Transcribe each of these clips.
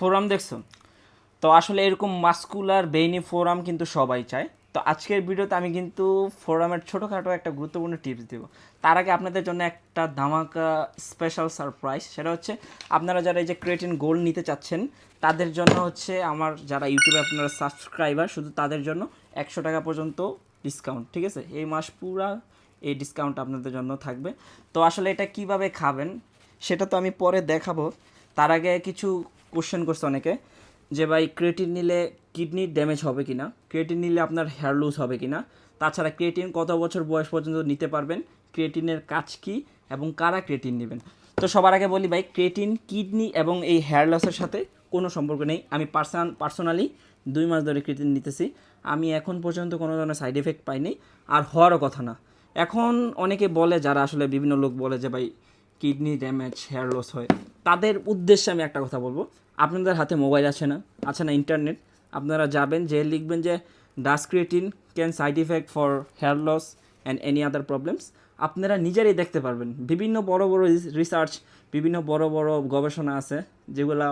Forum দেখছো? তো আসলে এরকম মাস্কুলার বেইনি ফোরাম কিন্তু সবাই চায়। তো আজকের ভিডিওতে আমি কিন্তু ফোরামের ছোটোখাটো একটা গুরুত্বপূর্ণ টিপস দেবো। তার আগে আপনাদের জন্য একটা ধামাকা স্পেশাল সারপ্রাইজ, সেটা হচ্ছে আপনারা যারা এই যে ক্রিয়েটিন গোল্ড নিতে চাচ্ছেন তাদের জন্য হচ্ছে আমার যারা ইউটিউবে আপনারা সাবস্ক্রাইবার শুধু তাদের জন্য 100 টাকা পর্যন্ত ডিসকাউন্ট, ঠিক আছে? এই মাস পুরা এই ডিসকাউন্ট আপনাদের জন্য থাকবে। তো আসলে এটা কিভাবে খাবেন সেটা তো আমি পরে দেখাবো। তার আগে কিছু কোশ্চেন করছে অনেকে যে ভাই ক্রিয়েটিন নিলে কিডনির ড্যামেজ হবে কি না, ক্রিয়েটিন নিলে আপনার হেয়ার লুজ হবে কি না, তাছাড়া ক্রিয়েটিন কত বছর বয়স পর্যন্ত নিতে পারবেন, ক্রিয়েটিনের কাজ কী এবং কারা ক্রিয়েটিন নেবেন। তো সবার আগে বলি ভাই, ক্রিয়েটিন কিডনি এবং এই হেয়ার লসের সাথে কোনো সম্পর্ক নেই। আমি পার্সোনালি 2 মাস ধরে ক্রিয়েটিন নিতেছি, আমি এখন পর্যন্ত কোনো ধরনের সাইড এফেক্ট পাইনি, আর হওয়ারও কথা না। এখন অনেকে বলে, যারা আসলে বিভিন্ন লোক বলে যে ভাই কিডনি ড্যামেজ হেয়ার লস হয়, তাদের উদ্দেশ্যে আমি একটা কথা বলবো। আপনাদের হাতে মোবাইল আছে না ইন্টারনেট, আপনারা যাবেন, যে লিখবেন যে does creatine can side effect for hair loss and any other problems, আপনারা নিজেরাই দেখতে পারবেন। বিভিন্ন বড় বড় রিসার্চ, বিভিন্ন বড় বড় গবেষণা আছে যেগুলো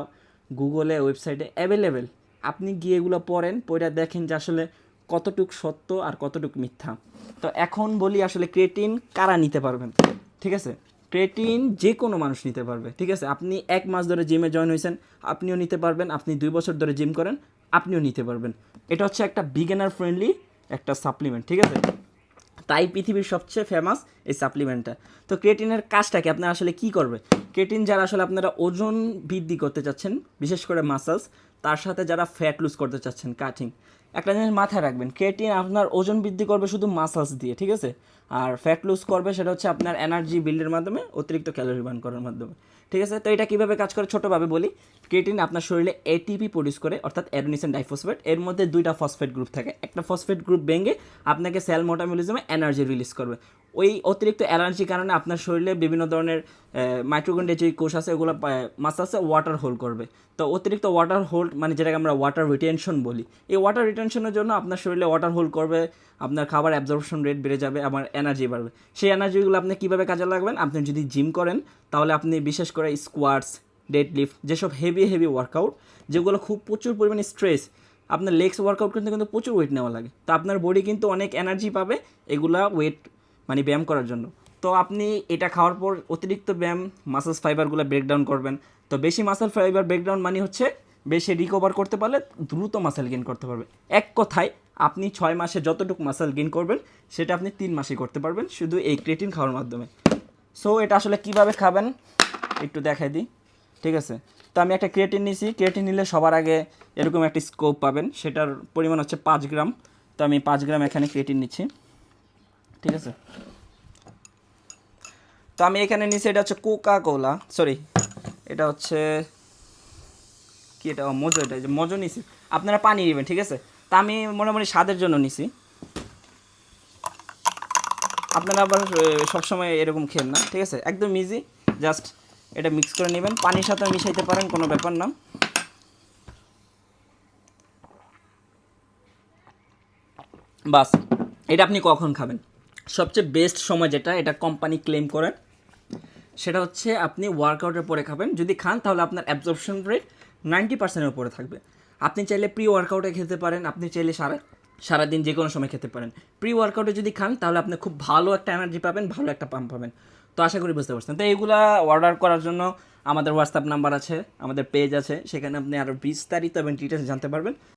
গুগলে ওয়েবসাইটে অ্যাভেলেবেল। আপনি গিয়ে এগুলো পড়েন, পড়ে দেখেন যে আসলে কতটুক সত্য আর কতটুক মিথ্যা। তো এখন বলি আসলে ক্রিয়েটিন কারা নিতে পারবেন, ঠিক আছে? ক্রিয়েটিন যে কোনো মানুষ নিতে পারবে, ঠিক আছে? আপনি 1 মাস ধরে জিমে জয়েন হয়েছেন, আপনিও নিতে পারবেন। আপনি 2 বছর ধরে জিম করেন, আপনিও নিতে পারবেন। এটা হচ্ছে একটা বিগিনার ফ্রেন্ডলি একটা সাপ্লিমেন্ট, ঠিক আছে? তাই পৃথিবীর সবচেয়ে ফেমাস এই সাপ্লিমেন্টটা। তো ক্রিয়েটিনের কাজটা কি, আপনারা আসলে কী করবে? ক্রিয়েটিন যারা আসলে আপনারা ওজন বৃদ্ধি করতে চাচ্ছেন, বিশেষ করে মাসলস, তার সাথে যারা ফ্যাট লুজ করতে চাচ্ছেন, কাটিং, একটা জিনিস মাথায় রাখবেন, ক্রিয়েটিন আপনার ওজন বৃদ্ধি করবে শুধু মাসলস দিয়ে, ঠিক আছে? আর ফ্যাট লুজ করবে সেটা হচ্ছে আপনার এনার্জি বিল্ডের মাধ্যমে, অতিরিক্ত ক্যালোরি বার্ন করার মাধ্যমে, ঠিক আছে? তো এটা কীভাবে কাজ করে ছোটোভাবে বলি। ক্রিয়েটিন আপনার শরীরে এটিপি প্রডিউস করে, অর্থাৎ অ্যাডেনোসিন ডাইফসফেট। এর মধ্যে 2টা ফসফেট গ্রুপ থাকে, একটা ফসফেট গ্রুপ ভেঙে আপনাকে সেল মেটাবলিজমে এনার্জি রিলিজ করবে। ওই অতিরিক্ত এনার্জির কারণে আপনার শরীরে বিভিন্ন ধরনের মাইক্রোকন্ড্রিয়া যে কোষ আছে, ওগুলো মাসলসে ওয়াটার হোল্ড করবে। তো অতিরিক্ত ওয়াটার হোল্ড মানে যেটাকে আমরা ওয়াটার রিটেনশন বলি, এই ওয়াটার রিটেনশনের জন্য আপনার শরীরে ওয়াটার হোল্ড করবে, আপনার খাবার অ্যাবজর্পশন রেট বেড়ে যাবে, আবার এনার্জি বাড়বে। সেই এনার্জিগুলো আপনি কীভাবে কাজে লাগবেন? আপনি যদি জিম করেন তাহলে আপনি বিশেষ করে স্কোয়াটস, ডেড লিফট, যেসব হেভি ওয়ার্কআউট, যেগুলো খুব প্রচুর পরিমাণে স্ট্রেস, আপনার লেগস ওয়ার্কআউট করতে কিন্তু প্রচুর ওয়েট নেওয়া লাগে, তো আপনার বডি কিন্তু অনেক এনার্জি পাবে এগুলা ওয়েট মানে ব্যায়াম করার জন্য। তো আপনি এটা খাওয়ার পর অতিরিক্ত ব্যায়াম মাসেলস ফাইবারগুলো ব্রেকডাউন করবেন। তো বেশি মাসেল ফাইবার ব্রেকডাউন মানে হচ্ছে বেশি রিকভার করতে পারলে দ্রুত মাসেল গেইন করতে পারবে। এক কথায় আপনি 6 মাসে যতটুকু মাসেল গেইন করবেন সেটা আপনি 3 মাসে করতে পারবেন শুধু এই ক্রিয়েটিন খাওয়ার মাধ্যমে। সো এটা আসলে কীভাবে খাবেন একটু দেখাই দিই, ঠিক আছে? তো আমি একটা ক্রিয়েটিন নিয়েছি, ক্রিয়েটিন নিলে সবার আগে এরকম একটা স্কোপ পাবেন, সেটার পরিমাণ হচ্ছে 5 গ্রাম। তো আমি 5 গ্রাম এখানে ক্রিয়েটিন নিচ্ছি, ঠিক আছে? তো আমি এখানে নিচ্ছি, এটা হচ্ছে কোকা কোলা, সরি এটা হচ্ছে কি, এটা মজো, এটা যে মজো নিছি। আপনারা পানি নেবেন, ঠিক আছে? তা আমি মোটামুটি স্বাদের জন্য নিছি, আপনারা আবার সবসময় এরকম খেন না, ঠিক আছে? একদম ইজি, জাস্ট এটা মিক্স করে নেবেন, পানির সাথে মিশাইতে পারেন, কোনো ব্যাপার না। বাস, এটা আপনি কখন খাবেন? সবচেয়ে বেস্ট সময় যেটা, এটা কোম্পানি ক্লেম করে, সেটা হচ্ছে আপনি ওয়ার্কআউটের পরে খাবেন। যদি খান তাহলে আপনার অ্যাবজর্পশন রেট 90%-এর উপরে থাকবে। আপনি চাইলে প্রি ওয়ার্কআউটে খেতে পারেন, আপনি চাইলে সারাদিন যে কোনো সময় খেতে পারেন। প্রি ওয়ার্কআউটে যদি খান তাহলে আপনি খুব ভালো একটা এনার্জি পাবেন, ভালো একটা পাম্প পাবেন। তো আশা করি বুঝতে পারছেন। তো এইগুলা অর্ডার করার জন্য আমাদের হোয়াটসঅ্যাপ নাম্বার আছে, আমাদের পেজ আছে, সেখানে আপনি আরও বিস্তারিত এবং ডিটেলস জানতে পারবেন।